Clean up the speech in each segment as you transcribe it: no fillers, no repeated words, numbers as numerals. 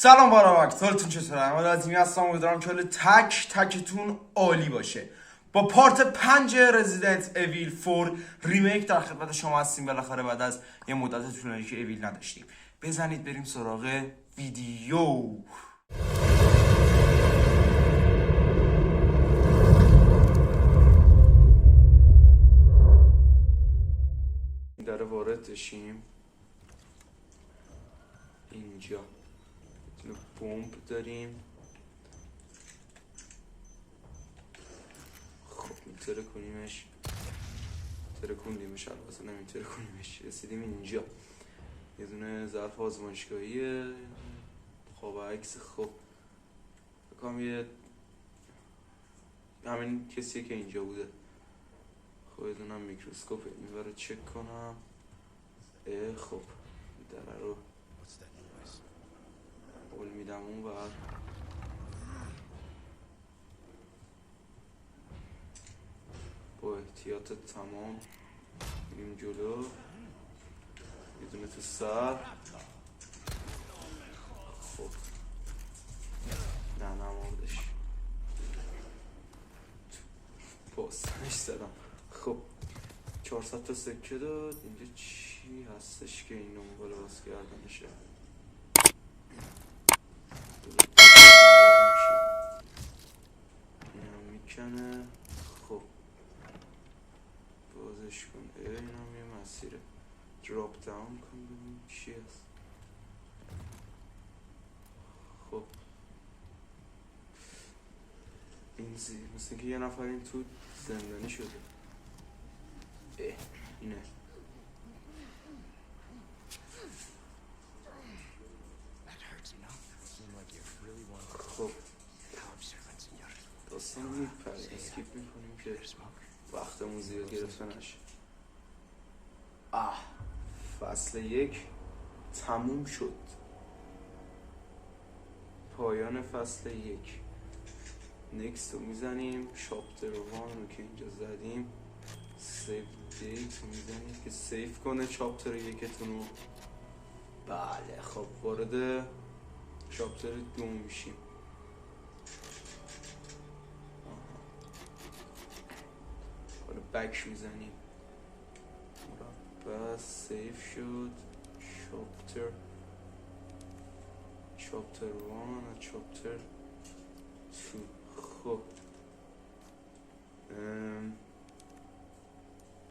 سلام بارا حالتون چطوره؟ احمد عظیمی هستم. امیدوارم که حال تک تکتون عالی باشه. با پارت 5 رزیدنت اویل 4 ریمیک در خدمت شما هستیم. بالاخره بعد از یه مدت طولانی که اویل نداشتیم. بزنید بریم سراغ ویدیو. داره وارد بشیم. اینجا بمب داریم. خب میترکونیمش، ترکوندیمش، البته نمیترکونیمش. رسیدیم اینجا یه دونه ظرف آزمایشگاهیه، خواب عکس. خب بکنم یه همین کسیه که اینجا بوده. خب یه دونم میکروسکوپ این رو چک کنم. خب دره رو قول میدم اون بر با احتیاط تمام میریم جلو. یه دونه تو سر. خب نه نماردش، پاستنش زدم. خب 400 تا سکه داد. اینجا چی هستش که اینو مقاله باز کردنشه؟ اینم میکنه. خب بازش کن. اینم یه مسیره. دراپ داون کن ببین چی هست. خب این مثل که یه نفر این تو زندانی شده. اینه. خب داستان میپره، اسکیپ میکنیم که وقتمون زیاد گرفته نشه. فصل 1 تموم شد. پایان فصل 1. نکست رو میزنیم. چاپتر 1 رو که اینجا زدیم، سیو دیت رو میزنیم که سیف کنه چاپتر 1 رو. بله خب وارد چاپتر 2 میشیم. حالا بک میزنیم. مربع سیف شد. چاپتر 1 و چاپتر 2. خب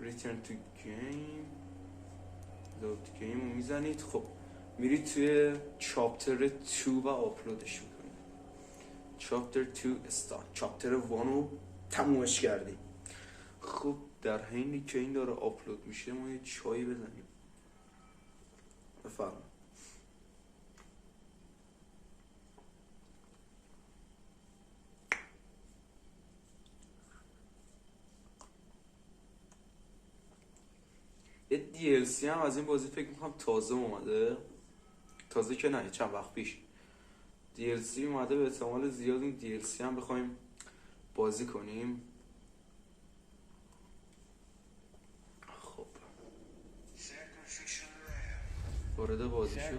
return to game، load game رو میزنید. خب میرید توی چاپتر 2 و آپلودش میکنید. چاپتر 2 استارت. چاپتر 1 رو تمومش کردیم. خب در حینی که این داره آپلود میشه ما یه چایی بزنیم. بفرمایید. یه DLC هم از این بازی فکر میکنم تازه اومده. تازه که نه، چند وقت پیش DLC اومده. به احتمال زیاد این DLC هم بخوایم بازی کنیم. خب وارد بازی شد.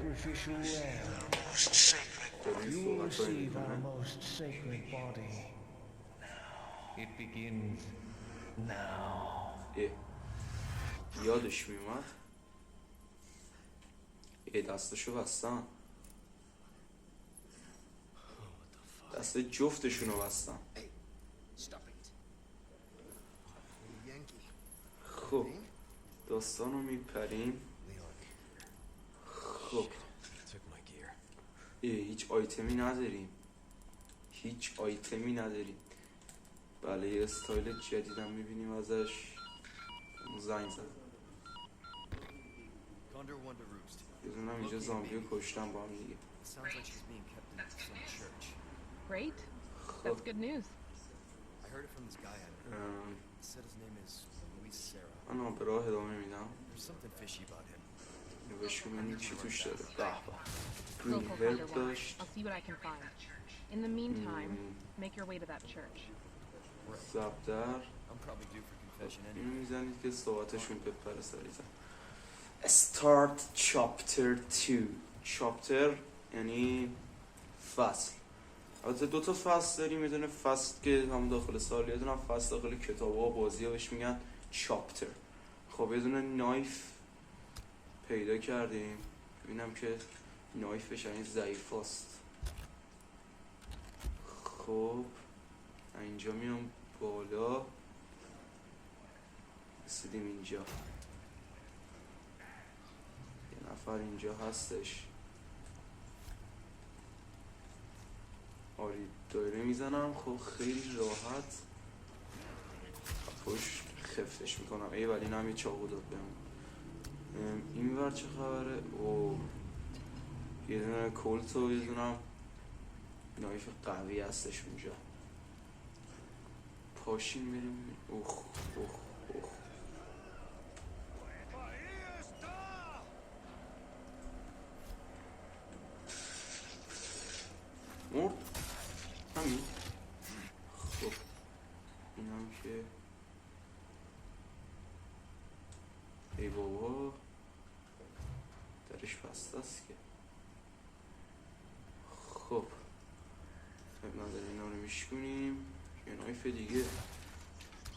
یادش میومد. دستشو بستن. دست جفتشونو بستن. خب داستانو میپریم. خب هیچ آیتمی نداریم. بله یه استایل جدیدم میبینیم ازش. زنگ زد. یه دونم اینجا زامبیو کشتم با هم دیگه. Great. That's good news. I heard it from this guy I know. He said his name is Luis Serra. من به راه ادامه میدم. There's something fishy about him. نوشت کنیم چی توش داره. Still for Thunder Watch. I'll see what I can find. In the meantime, make your way to that church. زبدر. I'm probably due for confession anyway. اینو میزنید که صحبتشون بپره سریعا. Start chapter 2. chapter یعنی فصل. البته 2 تا فصل داریم، یه دونه فصل که هم داخل سال، یه دونه فصل داخل کتاب‌ها و بازی‌ها بهش میگن چاپتر. خب یه دونه نایف پیدا کردیم، ببینم که نایفش این ضعیف است. خب اینجا میام بالا، رسیدیم اینجا، یه نفر اینجا هستش. آری دایره میزنم، خب خیلی راحت پشت خفتش میکنم. ای ولی اینم یه چاقو داد بهم. این ور چه خبره؟ او یه دونه کلت و یه دونه نایف قوی هستش اونجا. پاشین بریم. اوخ اوخ اوخ. مرد همین. خب این هم که ای بابا درش بسته است که. خب نداره، اینا رو میشکنیم. یه نایف دیگه.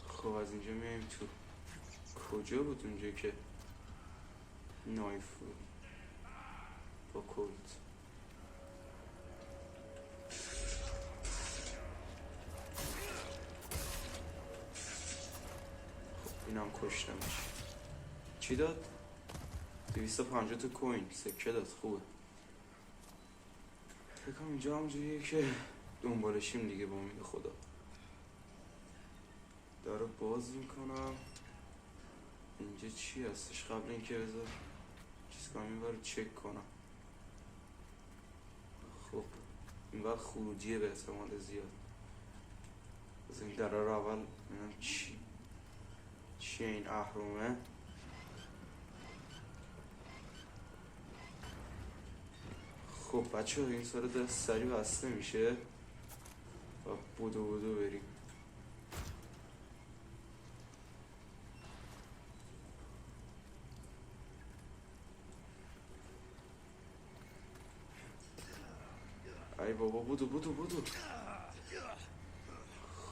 خب از اینجا میایم تو. کجا بود اونجا که نایف بود با کلت؟ اینم کشتمش. چی داد؟ 250 تا کوین سکه داد. خوبه. فکر کنم اینجا هم جاییه که دنبالشیم دیگه. با امید خدا داره باز میکنم. اینجا چی هستش؟ قبل اینکه بذار چیز کنم این رو چک کنم. خب این وقت خروجیه به احتمال زیاد. از این در رو اول ببینم چیه این اهرمه. خب بچه ها این سال دست سری بسته میشه و بودو بریم. ای بابا بودو.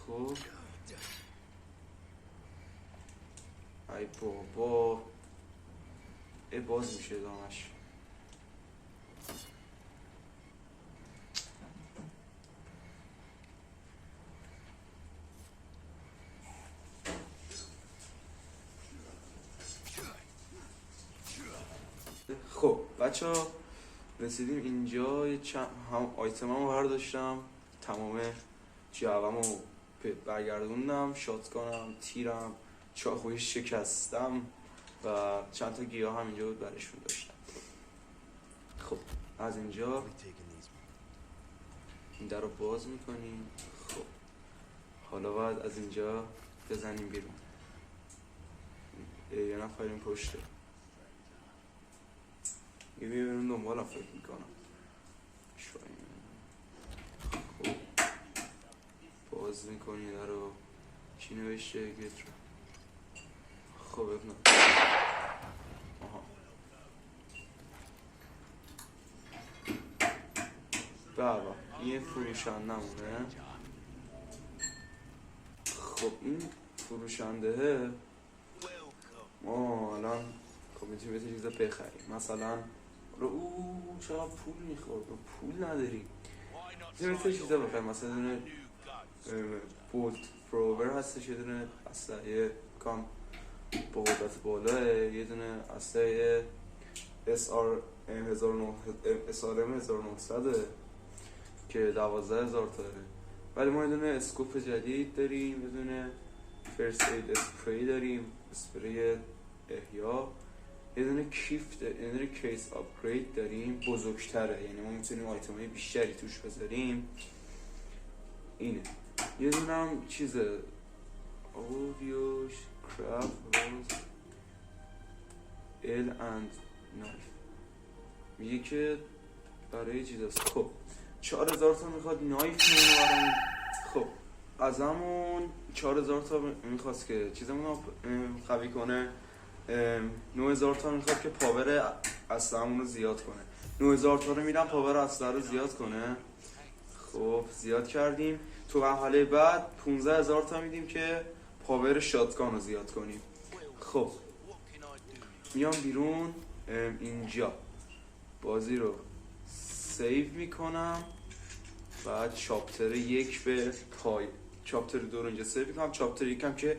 خب ای بابا باز میشه دامش. خب بچه ها رسیدیم اینجا. یه هم آیتم هم برداشتم، تمام جوامو برگردوندم، شاتگانم، تیرم، چاقویش شکستم و چند تا گیاه هم اینجا برشون داشتم. خب از اینجا این در رو باز میکنیم. خب حالا باید از اینجا بزنیم بیرون. یه نفر این پشته، یه بیرون دنبالم فکر میکنم. خب باز میکنی در رو. چی نوشته؟ گت رو. خب ابنا آها بابا این فروشنده مونه. خب این فروشنده ما الان خب میتونیم یه چیزا بخریم. مثلا او چقدر پول میخورد و پول نداری. میتونیم یه چیزا بخریم. مثلا دونه بولت فروور هستش، یه دونه اسلحه کام با قدرت بالاه، یه دونه اسلحه SRM 1900 که 12,000 تا داره. ولی ما یه دونه اسکوپ جدید داریم، یه دونه فرست اید اسپری داریم، اسپری احیا، یه دونه یه دونه کیس آپگرید داریم بزرگتره، یعنی ما میتونیم آیتمای بیشتری توش بذاریم. اینه. یه دونه هم چیزه اودیوش کرافت روز ال اند نایف، میگه که برای چیز هست. خب 4,000 تا میخواد نایف میمونم. خب از همون 4,000 تا میخواست که چیزمون قوی کنه. 9,000 تا میخواد که پاور اصلا رو زیاد کنه. 9,000 تا رو میدم پاور اصلا رو زیاد کنه. خب زیاد کردیم. تو مرحله بعد 15,000 تا میدیم که پاور شاتگان رو زیاد کنیم. خب میام بیرون، اینجا بازی رو سیو میکنم، بعد چاپتر 1 به پای، چاپتر 2 رو اینجا سیو میکنم، چاپتر 1 هم که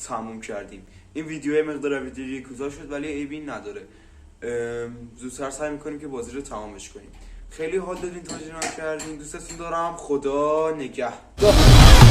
تموم کردیم. این ویدیو مقدار ویدیوی کوتاه شد ولی عیبی نداره، زودتر سعی میکنیم که بازی رو تمامش کنیم. خیلی حال دادین تا جنان کردین، دوستتون دارم، خدا نگهدار.